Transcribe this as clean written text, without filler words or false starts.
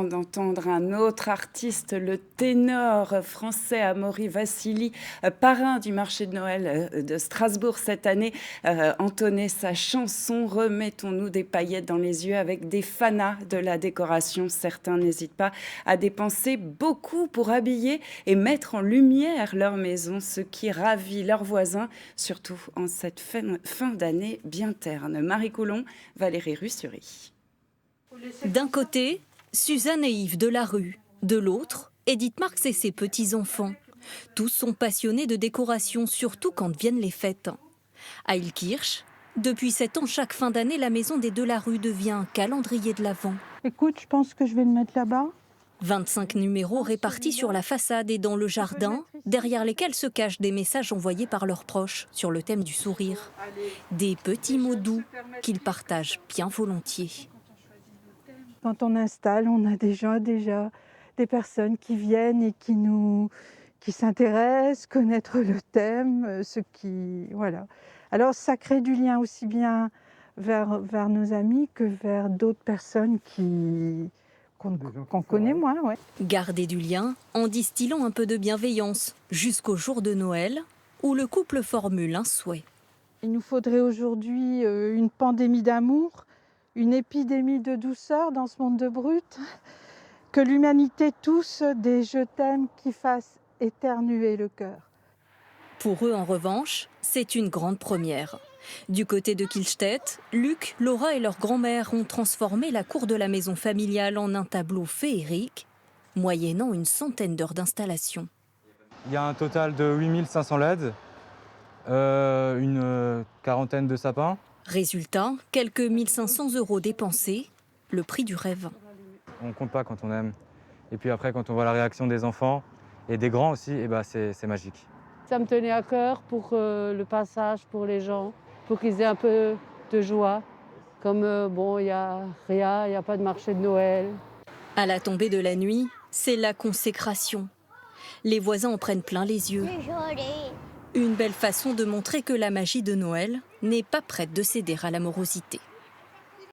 D'entendre un autre artiste, le ténor français Amaury Vassili, parrain du marché de Noël de Strasbourg cette année, entonner sa chanson « Remettons-nous des paillettes dans les yeux » avec des fanas de la décoration. Certains n'hésitent pas à dépenser beaucoup pour habiller et mettre en lumière leur maison, ce qui ravit leurs voisins, surtout en cette fin d'année bien terne. Marie Coulon, Valérie Russurie. D'un côté, Suzanne et Yves Delarue. De l'autre, Edith Marx et ses petits-enfants. Tous sont passionnés de décoration, surtout quand viennent les fêtes. À Illkirch, depuis 7 ans, chaque fin d'année, la maison des Delarue devient un calendrier de l'Avent. Écoute, je pense que je vais le mettre là-bas. 25 numéros répartis sur la façade et dans le jardin, derrière lesquels se cachent des messages envoyés par leurs proches sur le thème du sourire. Des petits mots doux qu'ils partagent bien volontiers. Quand on installe, on a déjà des personnes qui viennent et qui s'intéressent, connaître le thème, voilà. Alors ça crée du lien aussi bien vers nos amis que vers d'autres personnes qu'on connaît moins. Ouais. Garder du lien en distillant un peu de bienveillance jusqu'au jour de Noël où le couple formule un souhait. Il nous faudrait aujourd'hui une pandémie d'amour, une épidémie de douceur dans ce monde de brut, que l'humanité tousse des je t'aime qui fassent éternuer le cœur. Pour eux, en revanche, c'est une grande première. Du côté de Kielstedt, Luc, Laura et leur grand-mère ont transformé la cour de la maison familiale en un tableau féerique, moyennant une centaine d'heures d'installation. Il y a un total de 8500 LED, une quarantaine de sapins. Résultat, quelques 1500 € dépensés, le prix du rêve. On ne compte pas quand on aime. Et puis après, quand on voit la réaction des enfants et des grands aussi, c'est magique. Ça me tenait à cœur pour le passage, pour les gens, pour qu'ils aient un peu de joie. Comme il n'y a rien, il n'y a pas de marché de Noël. À la tombée de la nuit, c'est la consécration. Les voisins en prennent plein les yeux. Une belle façon de montrer que la magie de Noël n'est pas prête de céder à l'amorosité.